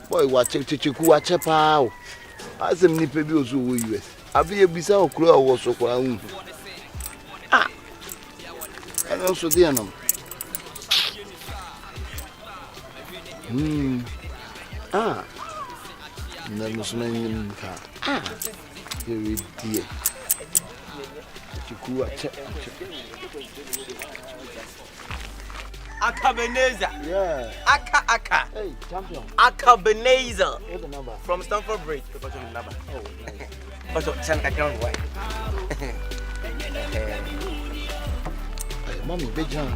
Boy, watch Kyekyeku watch pa. Asem nipa bi ozo wo US. Abi ebisa okura owo so kwa hu. Ah. Ano so dia no. Ah. Na musman ka. Ah. Very dear. Kyekyeku watch. Akabenezer. Yeah. Aka. Hey, champion. Akabenezer. What's the number? From Stamford Bridge. Because of the number. Oh, nice. But of San Catron, why? Mommy, Bejan.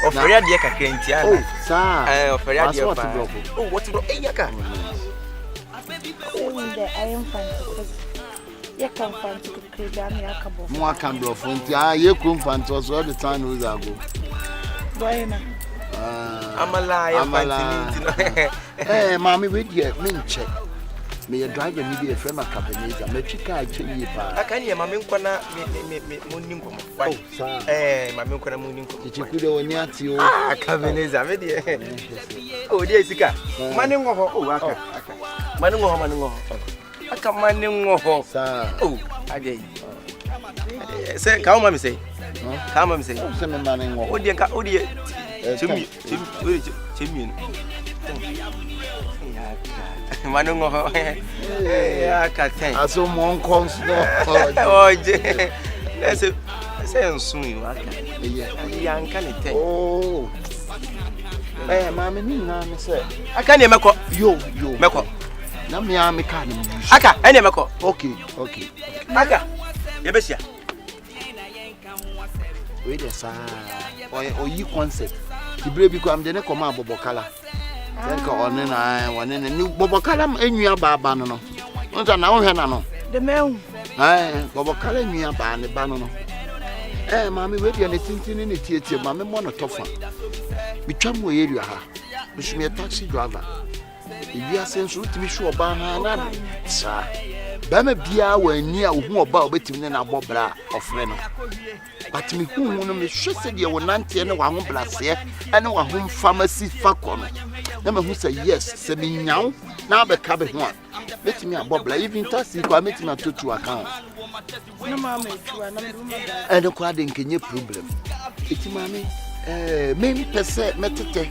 Of Feria de Cakentia. Oh, sir. Of Feria de Block. Oh, what's the Yaka? I am fancy. You can fancy to create a Yakabo. More can blow from the Kromfour was all the time with ago. Buena. I'm a liar. Hey, Mammy, wait here, check. May a driver need a friend of Akabenezer. Mexica, I tell you, I can't hear my Minkwana Mooning. Oh, sir. Eh, my Minkwana Mooning. Did you could only at you? Akabenezer, oh, dear Sika. Maningo, oh, Aka. Maningo. Aka Maningo, sir. Oh, I did. Say, come on, say. Come on, say. Some man, oh, dear, Timmy. Manungo, yeah, Cathay. I saw one comes. Oh, that's a sense soon. Young can it take? Oh, eh, Mammy, Nana said, I can't make up you, Mako. Now, me, I'm a can. Aka, I never call. Okay. Aka, Yabesia. Wait a second. Or you concept. The baby come, then come out, Bobocala. Then go on and I want in a new Bobocala and you are Babano. Not an hour, Hannah. The mail. Aye, Bobocala and you are Ban the Banano. Eh, Mammy, wait, you're anything in the theatre, Mammy, one of tougher. We come where you are. Wish me a taxi driver. If you are sent to be sure about her, sir. Bama Bia were near who about between an abobra of Reno. But me whom me she said you were 90 and 1 plus here, and 1 home pharmacy facon. Number who say yes, say me now Beka one. Let me a bobla, even taxi, I met him to account. No, mammy, and a quad in Kenya problem. It's mammy, maybe per se, metete,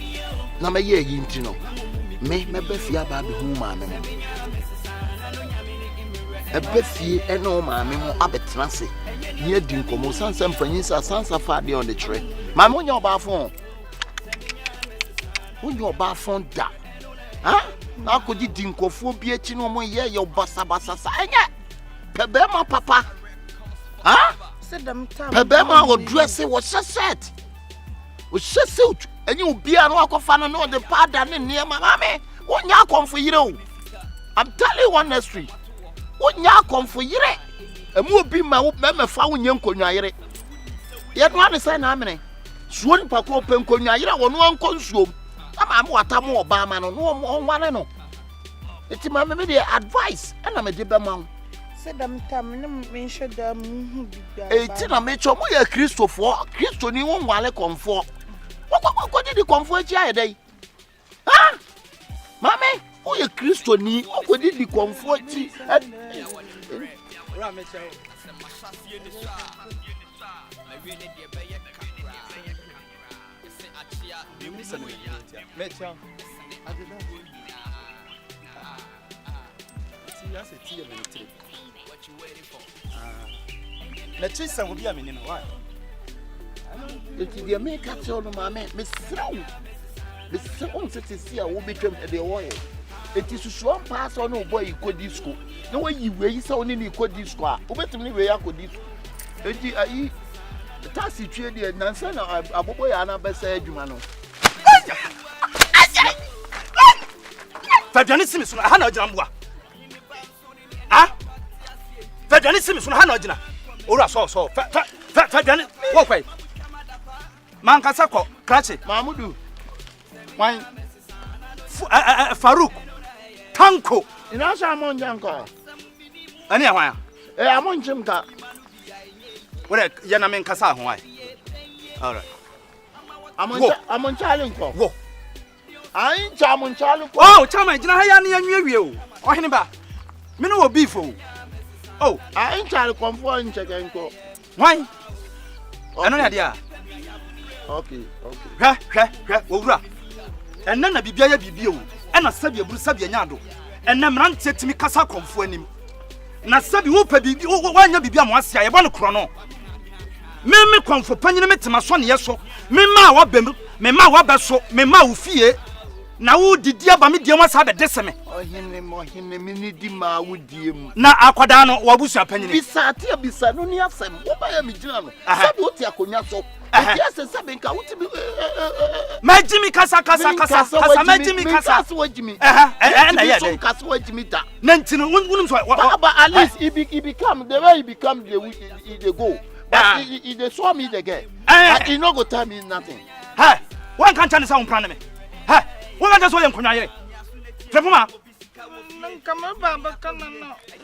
Nama ye, you know. Me befia baby who mammy. A befie and no mammy more abetrance. Near Dinko, Sans and Fanisa, Sans Afadi on the tray. Mamma, on your bar phone. When your bar phone da. Huh? Now could you Dinko for be a chino more year your bassa sign? Pebema, papa. Huh? Said them time. Pebema or dressing was set. Was suit. And you be an walk of fun and all the part down near my mammy. What ya come for you? I'm telling you one street. What ya come for you? A more be my member found young Conyare. Yet one is an amene. Swan Paco Penconyara on one consume. I'm what I'm more barman on one and no. It's my media advice, and I'm a debamon. Said them time, mention them. It's in a metro, we are Christopher, Christoni won't while I comfort. What did you comfort your day? Huh? Mammy, who are Christoni? What did you comfort? Let's see some of you. I mean, why? It's the American children, my man, Miss Slow. Miss Slow says, see, I will be trimmed at the oil. It is a strong pass on no boy you could disco. No way you raise only you could disco. Over to me where I could disco. The taxi trade and Nansen, a boy, and a best Jumano. Federalism I had Jambua. Ah? Federalism is Hanojina. Ora so. Federalism. Walk away. Mankasako, Krachi, Mamudu. Why? Farouk. Tanko. In answer, I'm on Janko. Anyway, I'm on Jimka. Well, Yanamin Kasa, why? All right. I'm on Charlie. Go. I chamun chalu. Oh, chama jina ha ya ne anwie o. Ohene ba. Me no beef o. Oh, I chalu Kromfour in chekenko. Why? Ano ya dia? Okay. Hwɛ, wowura. Ɛnna na bibia ya bibia o. Ɛna sabia buru sabia nyado. Ɛnna mrantie timi kasa Kromfour anim. Na sabi wo pa bibi wanya bibia mo asia ye bɔ no kro no. Me Kromfour panyine metema so ne yeso. Me ma wa bem, me ma wa beso, me ma wo fie. Na wo didi aba me die mo sa be deseme. Ohene mini di ma wo diem. Na akwada no wo busu apanyine. Bisa no ni asem. Wo ba ya mi gina no. Sabi wo ti akonya so. Yes, sabi nka wo ti bi Majimi kasa majimi kasa. Na ya dey. Kasa wajimi da. Na ntino wonum so. But at least he become the way he become the go. But he they saw me the girl. He no go tell me nothing. Hey, one can't tell us how plan me. Hey, one just so yankunya yere. Trepuma.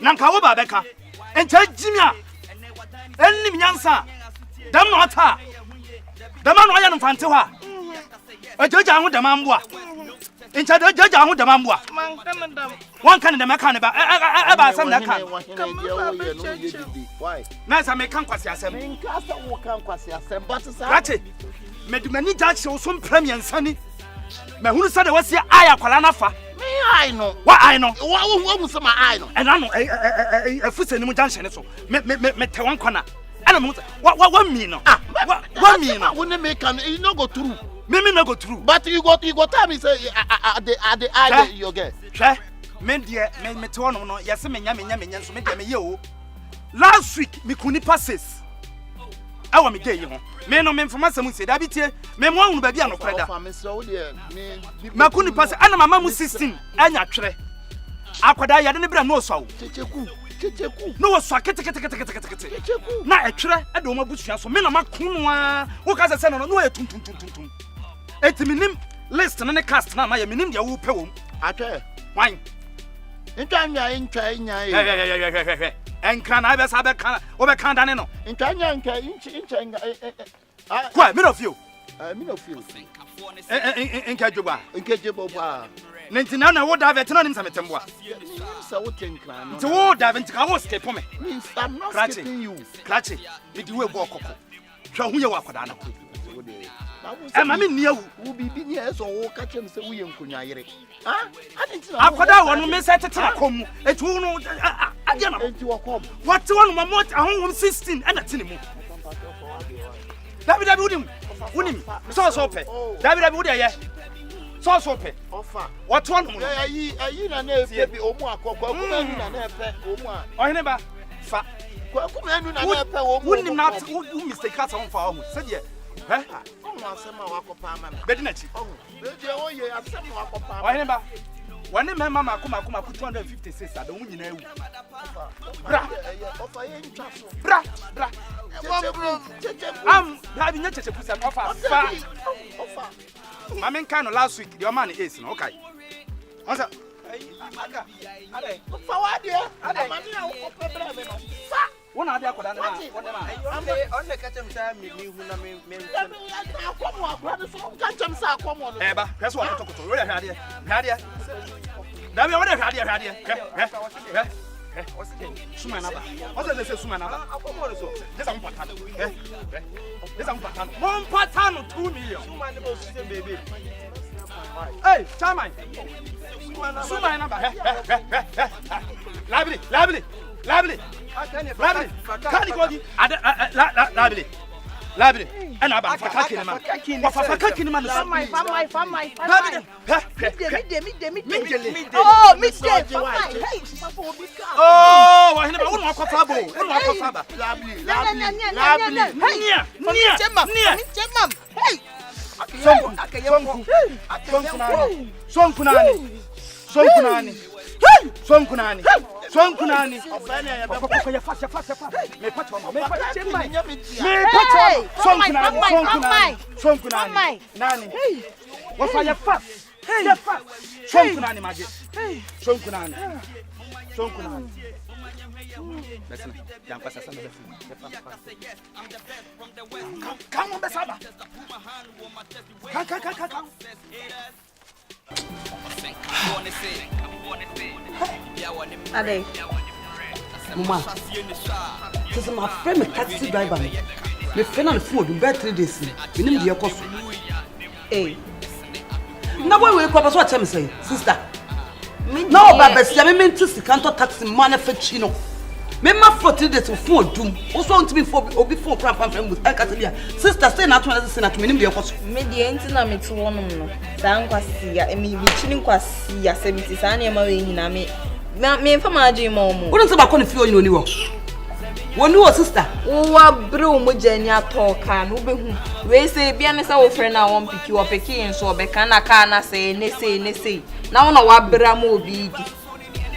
Nanka wo ba Beka. Encha jimia. Ennim nyansa. Dam no ata. Dama no aya no fante ho a. Ajaja ho dama mboa. Encha ajaja ho dama mboa. One can dem aka ne ba. Ba asem na kan. Why? Na sa me kan kwase asem. Me nkasa wo kan kwase asem but sa. Rate. Medumani jache wo so premier nsani. Me hunu sa de wase aya kwala na fa. Me I know. What I know? What was my I know? And I know a foot in the junction so. Me te one corner. And what mean? What mean? I wouldn't make an you no go through. Me no go through. But you got time me say the eye you get. Sure. Men dear, men me to one no. Yes, me nya so me dem ye. Last week me kuni passes. I want me gay you. Me no me information say that bitie. Me mo unu ba bia no kweda. Me kuni pass ana mama mu 16 anya twere. Akwada ya de ne bra no so. Kyekyeku. No was so kete. Na etwere e de o mabusua so me na makunu a. Wo ka se no no e tum. Etiminim list na ne cast na ma ya minim dia wo pe wo. Atwe. Wan. Ntanya. Enkra na be sa be kan wo be kan dane no. Ntanya Kwa me no feel. Me no feel. Enka djoba. Nkejebo ba. Nentina na wo da vet na nim sametemboa. So what tenkra no. Ti wo da vet ka wo skip me. I'm not skipping you. Klachi, me di we bo kokko. Hwa hu ye wa koda na. E ma me nia wo bibi ni e so wo ka chem se wo ye nkonwa yere. Akoda wo no me se tete na kom. Etu no adia na. Enti wo kom. What one mo ahonhom 16 and tini mu. David unim. So pe. David wo dey ye. So pe. Ofa. What one mo? Ayi na na efe bi omu akokko akuma enu na na efe omu a. Ohene ba fa. Akuma enu na na efe omu. Unim na u mistake ata on fa omu. Se de eh? Omu asema wakopa ama na. Bedi na chi. Omu. Bedi oye asema wakopa ama. Ohene ba. Wane me mama akuma ku 256 ada wu nyina ewu. Bra. Ofa ye ntwa so. Bra. Kyekyeku. Da bi nya kyekyeku se ofa fa. Ofa. Mama nka no last week the man is no okay. Onsa aga. Ade. Ofa wa de. Ade. Mami a wo problem me no. Fa. Wona ade akoda na wona ma. On ka chem sa mi hu na me. Akomo akoda so ka chem sa akomo no. Ba, peso wa tokoto. We dey hade. Hade. Da bi we dey hade. Suma na ba. Onsa dey say suma na ba. Akomo so. This am pattern. This am pattern. One pattern 2 million. Suma ne bo system baby. Hey, Chairman. Suma na ba. Labili. Kani godi. Labili. Ana ba fakaki ni man. Wa fakaki ni man. Famai. Labili. Midday. Oh, midday. Hey, oh, wa hina ba wonu akofa bo. Labili. Hey. Sonkunani. Ofane ya be Papa ya fast. Me pato. Sonkunani. Nani. Wa fa ya fast. Ya fast. Sonkunani maje. Sonkunani. Listen, yang pasa sana befu. Come on besaba. Come. Ade. Mama. This is my friend, a taxi driver. My friend on the phone, you bet 3 days. You need your cost. Hey. Now, when we come, what I'm saying, sister. No, Baba, I mean, to see can't taxi manufacturing. Memma 40 days of phone doom. Also, want to be for or before Pram with Akabenezer. Sister, stay not to listen to me. Your cost. Mediante na me to one no. Sankwasi ya emi bichini kwasi ya 70 sane ma we nyina me. Me fa ma agi mo mo. Wouldn't say back on the field you know. One new sister. Wa bro mo jani atoka no be hu. We say bia ne sa wo frɛ na won piki wo piki nso Beka na ka na say ne say. Na wona wa bra mo obi di.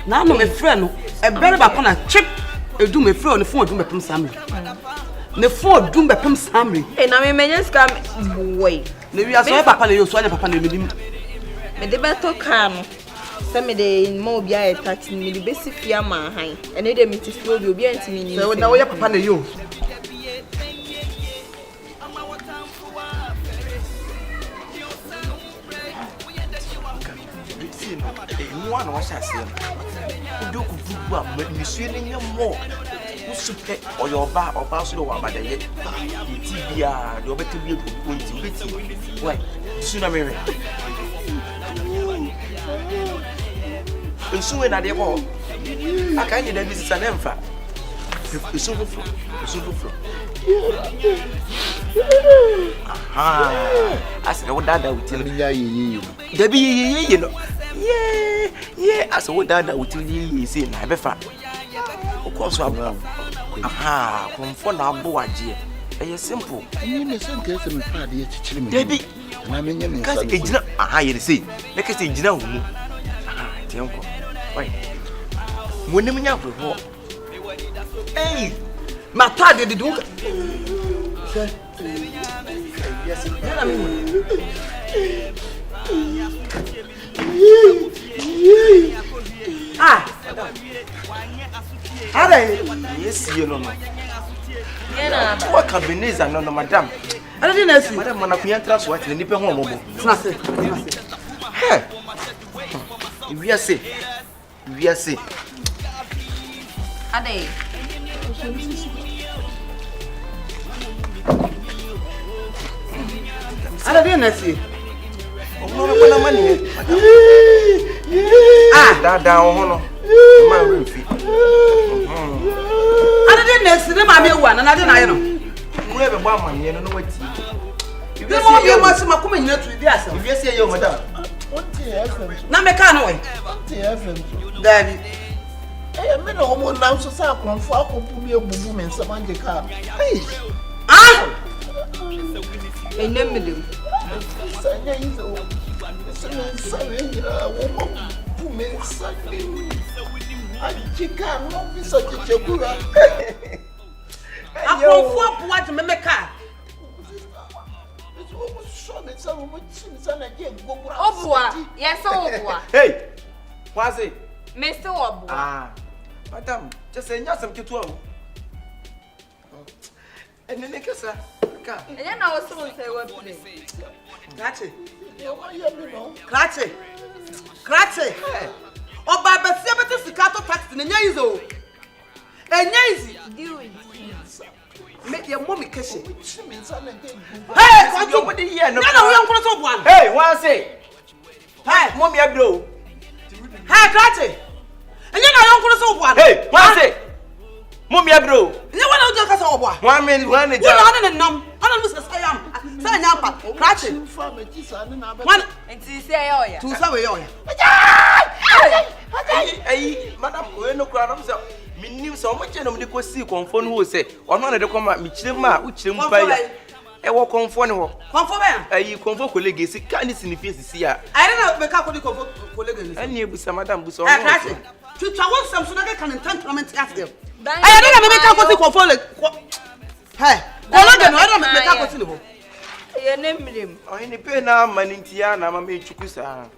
Na no me friend no. E bere back on a chip. E do me friend on the phone do me pem samri. Ne phone do me pem samri. E na me menye ska boy. Ne wi aso papa na yo so anya papa na me dim. Me de beto ka no. Se me de mo obi aye taxi me de besi fia ma han. E ne de me ti fio obi antimi ni. So na wo ya papa na yo. One was as you do good, but you see any more. You should pay or your bar or pass the one by the yet. TBR, you're better be going to be. Why? Soon I marry. And soon I did all. I can't get a visit an empha. It's overflow. It's overflow. I said, what that would tell me. Debbie, you know. Yeah, as a dad that would tell you, see, I have a fat. Of course, I'm wrong. Kromfour Aboa, dear. It's simple. You may send girls in the party to chill me. Debbie, and I mean, because it's not a higher say. Like I say, you know, Uncle. Wait, when you have before. Hey, My father did do. Yes, yes, you know. What Akabenezer, no, madam. I didn't see. Madam, when I can't trust what the nipple home. Hey, we are safe. We are safe. Ade. I didn't see. Oh, money. That down, my room feet. I didn't see them. I'm one, and I didn't know. You have a woman, you know what? You don't be much of a coming here to the answer. If you say, yo, madam. Now, me can't wait. Daddy. I am no more now, so Kromfour Coolege woman, someone the car. Ah! E nem me dem. Kromfour Coolege me car. Aboa, yes, Aboa. Hey, what's it? Mr. Aboa. Ah, madam, just say yes, I'm to and then make us a car. And then I was supposed to say what play. Grazie. Grazie. Oh, Baba, see about the scatter tax in the Yazo. And easy. Do it. Make your mommy kiss it. Hey, what you put in here? No, we don't put up one. Hey, what's it? Hey, mommy, I blow. Hey, Grazie. And you know, I don't put up one. Hey, what's it? Mommy, I blow. You want to just over 1 minute, 1 minute. You know, I don't say I am. Say Yampa. Grazie. One. And to say, oh, yeah. To say, oh, yeah. Hey, madam, we no crowd of so. Me knew so much of the question Kromfour who say, or none of the come me chima, which him by a walk Kromfour. Kromfour, Kromfour Coolege, see, can't listen if you see her. I don't know, Beka Kromfour Coolege. And you, Madam Busso. To travel some so that I can intend ask them. I don't know, Kromfour. Hey, I don't make a your name him. Oh, any pen now, Manintiana, Mamma Chukusa.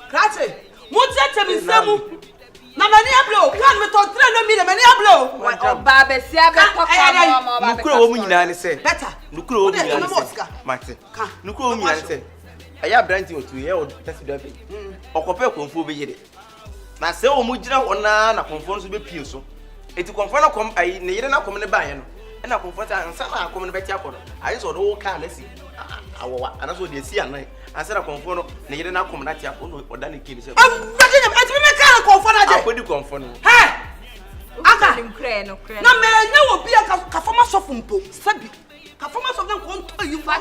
Grazie. What's that to me, Samu? Na mani ablo, kan me to 300 million mani ablo. O baba si abeko kwa mama. Nukuro wo nyina ne se. Better. Nukuro wo nyina ne se. Mate. Nukuro wo nyina ne se. aya branti otu ye o tesi do be okope Kromfour be yire na se o mu gina wona na Kromfour so be pie so eti Kromfour na kom ayi ne yire na kom ne ba ye no e na Kromfour ta ansa na kom ne be ti akodo ayi so do ka na si awowa ana so de si anan ansa na Kromfour no ne yire na kom na ti akodo oda ne kini se ati me ka Kromfour na je akodi Kromfour no aka nkre no kre na me nya wo bia ka fama sofo mpo sabi ka fama sofo nko nto yi fa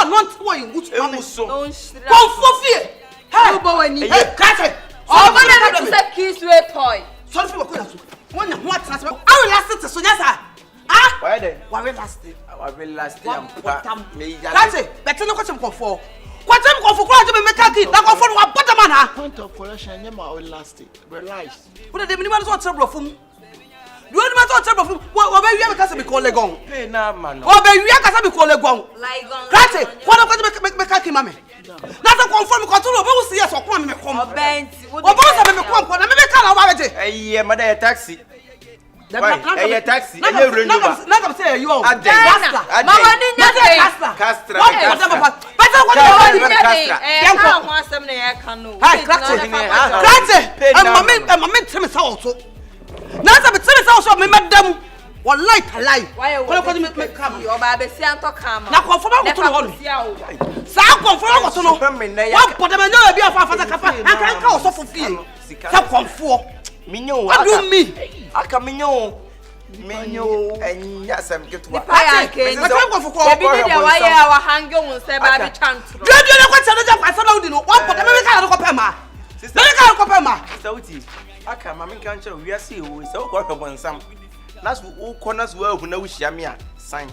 no nto wo yi wutu ma me so Kromfour fie hey bo wani kate o ba na to say kiss way toy so fi ko na so wonya ho atena se awe last so nya sa why then wawe last am me ya kate bete no ko chem Kromfour kwa je me ka ki na Kromfour no wa bottom man ha point of correction nyema o last relax wo de me ni ma so trebro fum do ni ma so trebro fum wo be wi ka se be ko legon pe na ma no wo be wi ka se be ko legon kate kwa na ko me ka ki ma me na so Kromfour me ko to lo be wo si yes okwa me kom obenti wo bo so me kom ko na me be ka na wa beje eh ma da taxi eh taxi eh range over na ka say you mama ni nya de castra better what you ka ho asem na ye ka no krate mama tell me say also na say me tell me say also me madam wallahi talai ko me kam yo ba be si anto kam na Kromfour ba ko to no sa Kromfour ko to no wa poda me nya bi afa afa kapa aka ka osofo fie sa Kromfour minyo what do me aka minyo enya sam ketu ni pa ya ke na Kromfour ko bi ni dia wa ya wa hange won se ba bi chantro do na ko tell no kwa sa no wa poda me ka no ko pe ma sister me ka ko pe ma sauti aka mama kan chere wi ase o se ko hwe bonsam na so o kona so ahu na wo hia me a san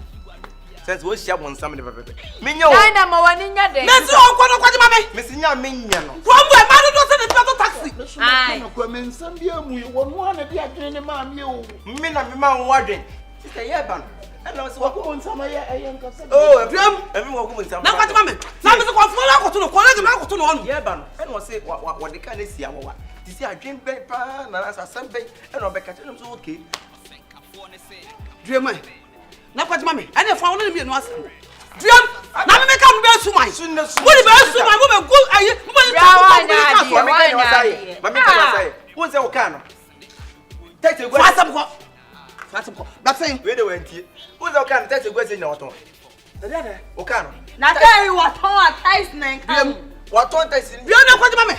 sense wo hia bonsam de pepe minyo dai na ma wani nya de me si o kona kwa ma me me si nya me nya no Kromfour ma do se de to taxi ai na kwa mensam bia mu wo no na bia dwene ne ma me o me na me ma wo adwen sister ye ba no na so wa ko nsama ye ayenka se oh emi wo ko bonsam na kwa ma me na me se Kromfour la ko to no ko le ma ko to no ye ba no e no se wa de ka na si awowa ti si adwen be pa na sa sam be e no be ka tell so okay Dream na kwa ma me ene fa wonu mi no asa Dream na me ka no be sumai wo ni be sumai wo be go ayi wo be mami ka say won say o ka no tete gwa fatam ko that thing we dey wenti won say o ka no tete gwa say na oton o ka no na dai wa ton atais na kan wa ton tete bi na kwa ma me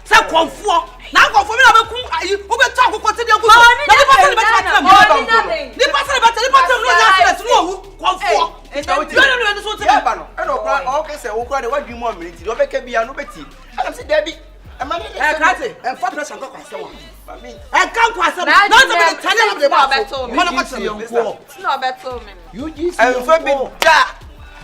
say Kromfour na Kromfour mi na be ku ayi wo be to akoko te de ku so na be pa se be ta ni pa se no nya se no wu Kromfour bi na so te ba no e no kra o ke say wo kra de wa dwi mo amiri ti o be ka bia no beti am say da bi krate for pressure ko kwase wa mami kan kwase na so be tell am de ba so mo na kwase no beto me you just am fa bi da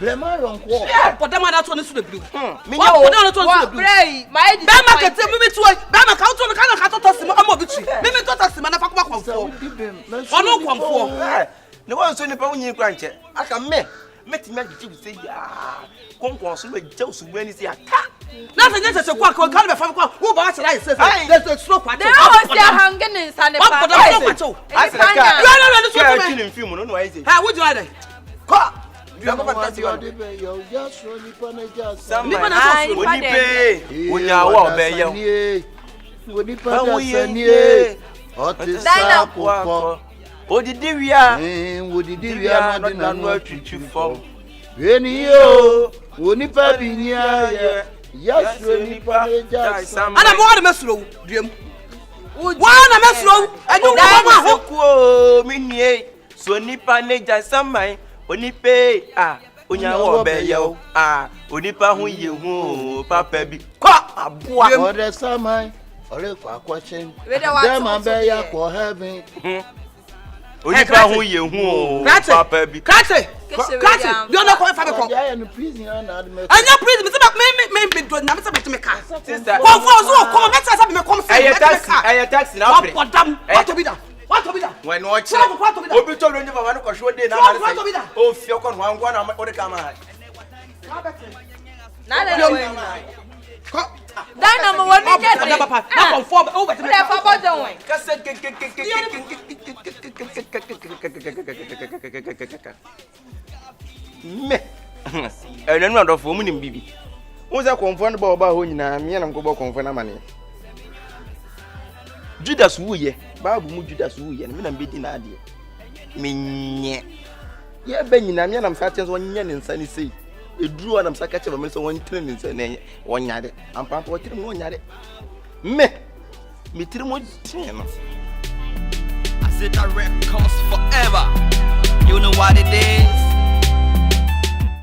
blema ronko for them that one so the blue me nya o that one so the blue pray my be ma ke te me tu be ma ka to no ka to si mo am obi tu me to to si ma na fa kwa Kromfour ono Kromfour ne won so ni pa wonyi kra nche aka me meti me gidi say ya konkon so be jew so bani say ata na se nyese se kwa ka be fa kwa wo ba cha say there's a slow kwa they always say hanging in sane pa I said ka you kill film no no why say ha wo jira dey ko you go back to your debe yo just run ipa na just nipa na so oni pe onya wa obeyo oni pa sanie otisa ko odidi wia odidi wia no de na no atwitwi fom eni yo oni pa bi ni aye yes oni pa na just ana mo wa na mesuro duem wa na mesuro enyu wa ho ko minie so nipa ne jasamai onipe onya wo be yo onipa hu ye hu papa bi ko aboa ore samai ore kwa kwachen dem abe ya ko heaven onipa hu ye hu papa bi krate you no ko fa be ko ya no prison na admit anya prison me do na me say me ka sister ko so ko me say me come say aye taxi na pre what to be that when watch obi to ronje baba no ko hwe dey na ma say o fie ko no angwa na o de ka ma na le we dai na mo woni je de na Kromfour o be me fa bo don we ka se me enenu adofo mu nim bibi Who's a confront about who na me and go confront a man. Judas woo ye, Babu Judas woo ye, and me and beating idea. Me, yeah, Benny, and I'm such 1 year in sunny sea. You drew on some catch of a miss 1 turn in 1 yard, and Papa 1 yard. Me tell me 10. I said that records forever. You know what it is.